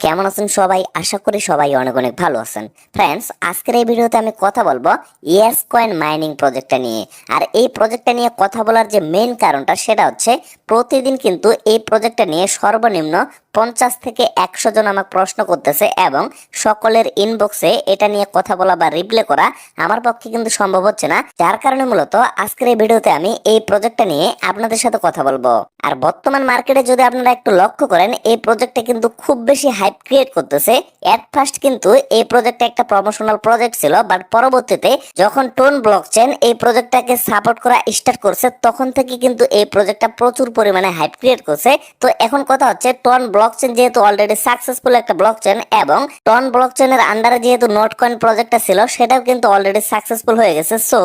কেমন আছেন সবাই? আশা করি সবাই অনেক অনেক ভালো আছেন। ফ্রেন্ডস, আজকের এই ভিডিওতে আমি কথা বলবো ইয়েস কয়েন মাইনিং প্রজেক্টটা নিয়ে। আর এই প্রজেক্টটা নিয়ে কথা বলার যে মেইন কারণটা সেটা হচ্ছে প্রতিদিন কিন্তু এই প্রজেক্টটা নিয়ে সর্বনিম্ন 50 থেকে 100 জন আমাকে প্রশ্ন করতেছে এবং সকলের ইনবক্সে এটা নিয়ে কথা বলা বা রিপ্লাই করা আমার পক্ষে কিন্তু সম্ভব হচ্ছে না। যার কারণে মূলত আজকের এই ভিডিওতে আমি এই প্রজেক্টটা নিয়ে আপনাদের সাথে কথা বলবো। আর বর্তমান মার্কেটে যদি আপনারা একটু লক্ষ্য করেন, এই প্রজেক্টটা কিন্তু খুব বেশি হাইপ ক্রিয়েট করতেছে। এট ফার্স্ট কিন্তু এই প্রজেক্টটা একটা প্রমোশনাল প্রজেক্ট ছিল, বাট পরবর্তীতে যখন টোন ব্লকচেন এই প্রজেক্টটাকে সাপোর্ট করা স্টার্ট করছে তখন থেকে কিন্তু এই প্রজেক্টটা প্রচুর পরিমাণে হাইপ ক্রিয়েট করছে। তো এখন কথা হচ্ছে টোন ব্লকচেন যেহেতু অলরেডি সাকসেসফুল একটা ব্লকচেন এবং টোন ব্লকচেনের আন্ডারে যেহেতু নোট কয়েন প্রজেক্টটা ছিল সেটাও কিন্তু অলরেডি সাকসেসফুল হয়ে গেছে। সো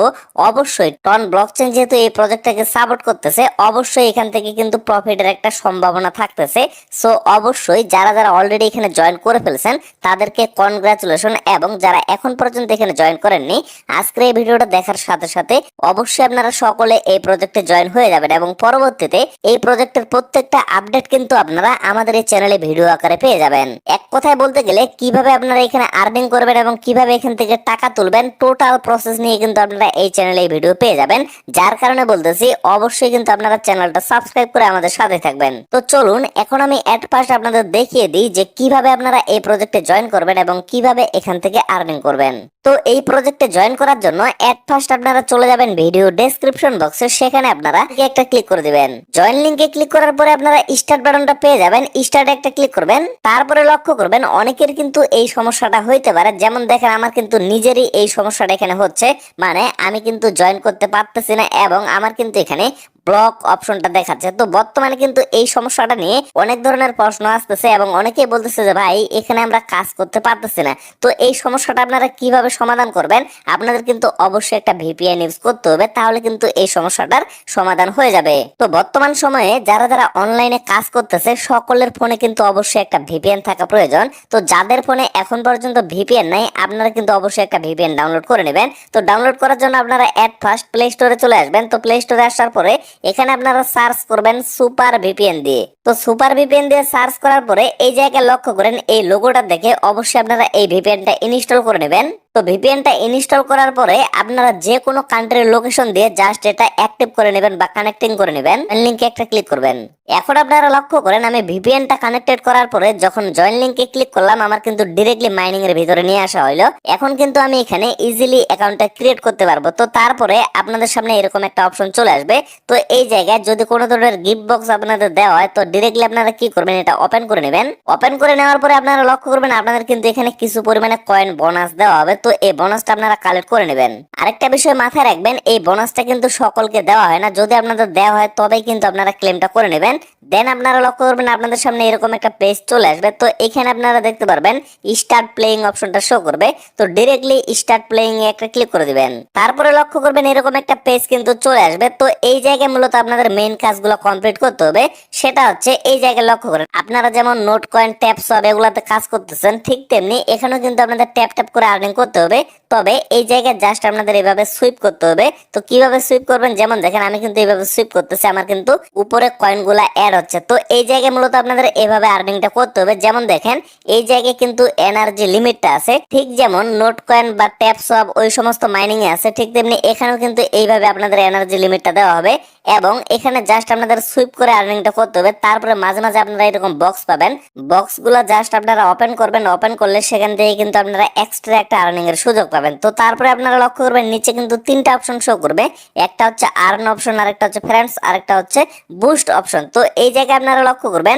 অবশ্যই টোন ব্লকচেন যেহেতু এই প্রজেক্টটাকে সাপোর্ট করতেছে, অবশ্যই এখান থেকে কিন্তু প্রফিটের একটা সম্ভাবনা থাকতেছে। সো অবশ্যই যারা যারা অলরেডি এখানে জয়েন করে ফেলছেন তাদেরকে কনগ্রাচুলেশন, এবং যারা এখন পর্যন্ত এখানে জয়েন করেননি আজকের এই ভিডিওটা দেখার সাথে সাথে অবশ্যই আপনারা সকলে এই প্রজেক্টে জয়েন হয়ে যাবেন এবং পরবর্তীতে এই প্রজেক্টের প্রত্যেকটা আপডেট কিন্তু আপনারা আমাদের এই চ্যানেলে ভিডিও আকারে পেয়ে যাবেন। এক কথায় বলতে গেলে কিভাবে আপনারা এখানে আর্নিং করবেন এবং কিভাবে এখান থেকে টাকা তুলবেন টোটাল প্রসেস নিয়ে কিন্তু আপনারা এই চ্যানেলে ভিডিও পেয়ে যাবেন। যার কারণে বলতেছি অবশ্যই কিন্তু আপনারা চ্যানেলটা সাবস্ক্রাইব করে আমাদের সাথে থাকবেন। তো চলুন এখন আমি এট ফার্স্ট আপনাদের দেখিয়ে দিই যে কিভাবে আপনারা এই প্রজেক্টে জয়েন করবেন এবং কিভাবে এখান থেকে আর্নিং করবেন। তো এই প্রজেক্টে জয়েন করার জন্য এট ফার্স্ট আপনারা চলে যাবেন ভিডিও ডেসক্রিপশন বক্সে, সেখানে আপনারা একটা ক্লিক করে দিবেন। জয়েন লিংকে ক্লিক করার পরে আপনারা স্টার্ট বাটনটা পেয়ে যাবেন। স্টার্টে একটা ক্লিক করবেন, তারপরে লক্ষ্য করবেন অনেকের কিন্তু এই সমস্যাটা হইতে পারে। যেমন দেখেন আমার কিন্তু নিজেরই এই সমস্যাটা এখানে হচ্ছে, মানে আমি কিন্তু জয়েন করতে পারতেছি না এবং আমার কিন্তু এখানে ব্লক অপশনটা দেখাচ্ছে। তো বর্তমানে কিন্তু এই সমস্যাটা নিয়ে অনেক ধরনের প্রশ্ন আসতেছে এবং অনেকেই বলতেছে যে ভাই এখানে আমরা কাজ করতে পারতেছি না। তো এই সমস্যাটা আপনারা কিভাবে সমাধান করবেন? আপনাদের কিন্তু অবশ্যই একটা ভিপিএন ইউজ করতে হবে, তাহলে কিন্তু এই সমস্যাটার সমাধান হয়ে যাবে। তো বর্তমান সময়ে যারা যারা অনলাইনে কাজ করতেছে সকলের ফোনে কিন্তু অবশ্যই একটা ভিপিএন থাকা প্রয়োজন। তো যাদের ফোনে এখন পর্যন্ত ভিপিএন নাই আপনারা কিন্তু অবশ্যই একটা ভিপিএন ডাউনলোড করে নেবেন। তো ডাউনলোড করার জন্য আপনারা এট ফার্স্ট প্লে স্টোরে চলে আসবেন। তো প্লে স্টোরে আসার পরে এখানে আপনারা সার্চ করবেন সুপার ভিপিএন দিয়ে। তো সুপার ভিপিএন দিয়ে সার্চ করার পরে এই জায়গায় লক্ষ্য করেন এই লোগোটা দেখে অবশ্যই আপনারা এই ভিপিএনটা ইনস্টল করে নেবেন। তো ভিপিএনটা ইনস্টল করার পরে আপনারা যে কোনো কান্ট্রির লোকেশন দিয়ে জাস্ট এটা অ্যাক্টিভ করে নেবেন বা কানেক্টিং করে নেবেন। লিংকে একটা ক্লিক করবেন। এখন আপনারা লক্ষ্য করেন আমি ভিপিএনটা কানেক্টেড করার পরে যখন জয়েন লিংকে ক্লিক করলাম আমার কিন্তু ডিরেক্টলি মাইনিং এর ভিতরে নিয়ে আসা হলো। এখন কিন্তু আমি এখানে ইজিলি অ্যাকাউন্টটা ক্রিয়েট করতে পারবো। তো তারপরে আপনাদের সামনে এরকম একটা অপশন চলে আসবে। তো এই জায়গায় যদি কোনো ধরনের গিফট বক্স আপনাদের দেওয়া হয় তো ডিরেক্টলি আপনারা কি করবেন, এটা ওপেন করে নেবেন। ওপেন করে নেওয়ার পরে আপনারা লক্ষ্য করবেন আপনাদের কিন্তু এখানে কিছু পরিমাণে কয়েন বোনাস দেওয়া হবে। তো এই বোনাসটা আপনারা কালেক্ট করে নেবেন। আরেকটা বিষয় মাথায় রাখবেন, এই বোনাসটা কিন্তু সকলকে দেওয়া হয় না। যদি আপনাদের দেওয়া হয় তবেই কিন্তু আপনারা ক্লেমটা করে নেবেন। দেন আপনারা লক্ষ্য করবেন আপনাদের সামনে এরকম একটা পেজ চলে আসবে। তো এখানে আপনারা দেখতে পারবেন স্টার্ট প্লেইং অপশনটা শো করবে। তো ডিরেক্টলি স্টার্ট প্লেইং এ একটা ক্লিক করে দিবেন। তারপরে লক্ষ্য করবেন এরকম একটা পেজ কিন্তু চলে আসবে। তো এই জায়গায় মূলত আপনাদের মেইন কাজগুলো কমপ্লিট করতে হবে। সেটা হচ্ছে এই জায়গায় লক্ষ্য করেন আপনারা যেমন নোট কয়েন ট্যাপ সব এগুলাতে কাজ করতেছেন, ঠিক তেমনি এখানেও কিন্তু আপনাদের ট্যাপ ট্যাপ করে আর্নিং করতে হবে। তবে এই জায়গায় জাস্ট আপনাদের এইভাবে সুইপ করতে হবে। তো কিভাবে সুইপ করবেন, যেমন দেখেন আমি কিন্তু এইভাবে সুইপ করতেছি, আমার কিন্তু উপরে কয়েনগুলা অ্যাড হচ্ছে। তো এই জায়গায় মূলত আপনাদের এইভাবে আর্নিংটা করতে হবে। যেমন দেখেন এই জায়গায় কিন্তু এনার্জি লিমিটটা আছে, ঠিক যেমন নোট কয়েন বা ট্যাপ সব ওই সমস্ত মাইনিং এ আছে, ঠিক তেমনি এখানেও কিন্তু এইভাবে আপনাদের এনার্জি লিমিটটা দেওয়া হবে এবং এখানে জাস্ট আপনাদের সুইপ করে আর্নিংটা করতে হবে। তারপরে মাঝে মাঝে আপনারা এরকম বক্স পাবেন, বক্সগুলো জাস্ট আপনারা ওপেন করবেন। ওপেন করলে সেখান থেকে কিন্তু আপনারা এক্সট্রা একটা আর্নিং এর সুযোগ পাবেন। তো তারপরে আপনারা লক্ষ্য করবেন নিচে কিন্তু তিনটা অপশন শো করবে, একটা হচ্ছে আর্ন অপশন, আরেকটা হচ্ছে ফ্রেন্ডস, আরেকটা হচ্ছে বুস্ট অপশন। তো এই জায়গায় আপনারা লক্ষ্য করবেন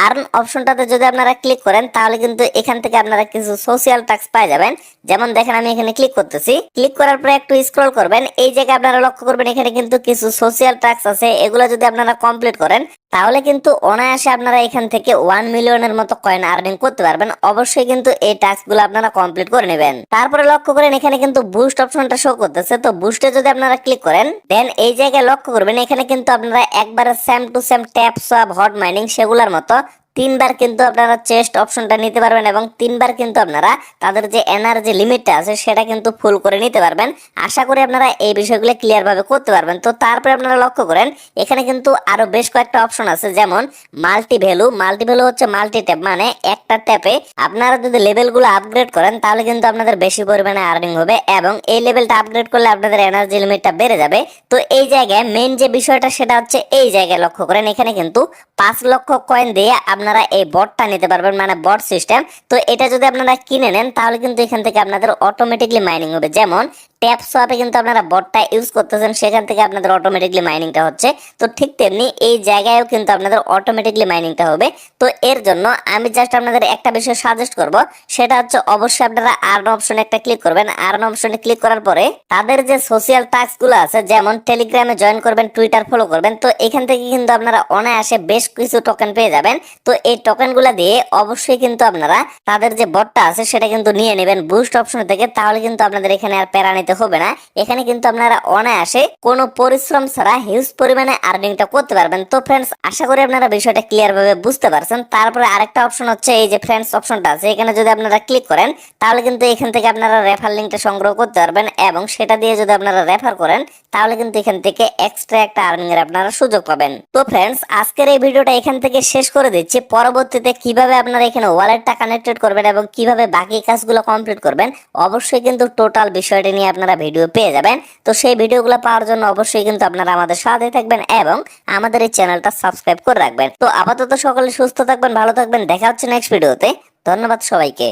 আর্ন অপশনটাতে যদি আপনারা ক্লিক করেন তাহলে কিন্তু এখান থেকে আপনারা কিছু সোশিয়াল টাস্ক পাই যাবেন। যেমন দেখেন আমি এখানে ক্লিক করতেছি, ক্লিক করার পরে একটু স্ক্রল করবেন। এই জায়গায় আপনারা লক্ষ্য করবেন এখানে কিন্তু কিছু সোশিয়াল টাস্ক আছে, এগুলো যদি আপনারা কমপ্লিট করেন তাহলে কিন্তু অনায়াসে আপনারা এখান থেকে 1 মিলিয়নের মতো কয়েন আর্নিং করতে পারবেন। অবশ্যই কিন্তু এই টাস্কগুলো আপনারা কমপ্লিট করে নেবেন। তারপরে লক্ষ্য করেন এখানে কিন্তু বুস্ট অপশনটা শো করতেছে। তো বুস্টে যদি আপনারা ক্লিক করেন দেন এই জায়গায় লক্ষ্য করবেন এখানে কিন্তু আপনারা একবারে same to same tap swap hot mining সেগুলোর মতো তিনবার কিন্তু আপনারা চেস্ট অপশনটা নিতে পারবেন এবং তিনবার কিন্তু আপনারা তাদের যে এনার্জি লিমিটটা আছে সেটা কিন্তু ফুল করে নিতে পারবেন। আশা করি আপনারা এই বিষয়গুলো ক্লিয়ার ভাবে করতে পারবেন। তো তারপরে আপনারা লক্ষ্য করেন এখানে কিন্তু আরো বেশ কয়েকটা অপশন আছে, যেমন মাল্টি ভ্যালু হচ্ছে মাল্টি ট্যাপ, মানে একটা ট্যাপে আপনারা যদি লেভেলগুলো আপগ্রেড করেন তাহলে কিন্তু আপনাদের বেশি পরিমাণে আর্নিং হবে এবং এই লেভেলটা আপগ্রেড করলে আপনাদের এনার্জি লিমিটটা বেড়ে যাবে। তো এই জায়গায় মেইন যে বিষয়টা সেটা হচ্ছে এই জায়গায় লক্ষ্য করেন এখানে কিন্তু 5 লক্ষ কয়েন দিয়ে আপনারা এই বটটা নিতে পারবেন, মানে বট সিস্টেম। তো এটা যদি আপনারা কিনে নেন তাহলে কিন্তু এখান থেকে আপনাদের অটোমেটিকলি মাইনিং হবে। যেমন ট্যাপ সোয়াপে কিন্তু আপনারা বটটা ইউজ করতেছেন, সেখান থেকে আপনাদের অটোমেটিকলি মাইনিংটা হচ্ছে। তো ঠিক তেমনি এই জায়গায়ও কিন্তু আপনাদের অটোমেটিকলি মাইনিংটা হবে। তো এর জন্য আমি জাস্ট আপনাদের একটা বিষয় সাজেস্ট করব, সেটা হচ্ছে অবশ্যই আপনারা আর্ন অপশনে একটা ক্লিক করবেন। আর্ন অপশনে ক্লিক করার পরে তাদের যে সোশ্যাল টাস্ক গুলো আছে, যেমন টেলিগ্রামে জয়েন করবেন, টুইটার ফলো করবেন, তো এখান থেকে কিন্তু আপনারা অনায়াসে বেশ কিছু টোকেন পেয়ে যাবেন। তো এই টোকেন গুলা দিয়ে অবশ্যই কিন্তু আপনারা তাদের যে বটটা আছে সেটা কিন্তু নিয়ে নেবেন বুস্ট অপশন থেকে, তাহলে কিন্তু আপনাদের এখানে আর প্যারা নিতে হবে না। এখানে কিন্তু আপনারা অনায়াসে কোনো পরিশ্রম ছাড়া হিউজ পরিমাণে আর্নিংটা করতে পারবেন। তো ফ্রেন্ডস, আশা করি আপনারা বিষয়টা ক্লিয়ার ভাবে বুঝতে পারছেন। তারপরে আরেকটা অপশন হচ্ছে এই যে ফ্রেন্ডস অপশনটা আছে, এখানে যদি আপনারা ক্লিক করেন তাহলে কিন্তু এখান থেকে আপনারা রেফার লিঙ্কটা সংগ্রহ করতে পারবেন এবং সেটা দিয়ে যদি আপনারা রেফার করেন তাহলে কিন্তু এখান থেকে এক্সট্রা একটা আর্নিং এর আপনারা সুযোগ পাবেন। তো ফ্রেন্ডস, আজকের এই ভিডিওটা এখান থেকে শেষ করে দিচ্ছি। পরবর্তীতে কিভাবে আপনারা এখানে ওয়ালেটটা কানেক্টেড করবেন এবং কিভাবে বাকি কাজগুলো কমপ্লিট করবেন অবশ্যই কিন্তু টোটাল বিষয়টি নিয়ে আপনারা ভিডিও পেয়ে যাবেন। তো সেই ভিডিওগুলো পাওয়ার জন্য অবশ্যই কিন্তু আপনারা আমাদের সাথে থাকবেন এবং আমাদের এই চ্যানেলটা সাবস্ক্রাইব করে রাখবেন। তো আপাতত সকলে সুস্থ থাকবেন, ভালো থাকবেন, দেখা হচ্ছে নেক্সট ভিডিওতে। ধন্যবাদ সবাইকে।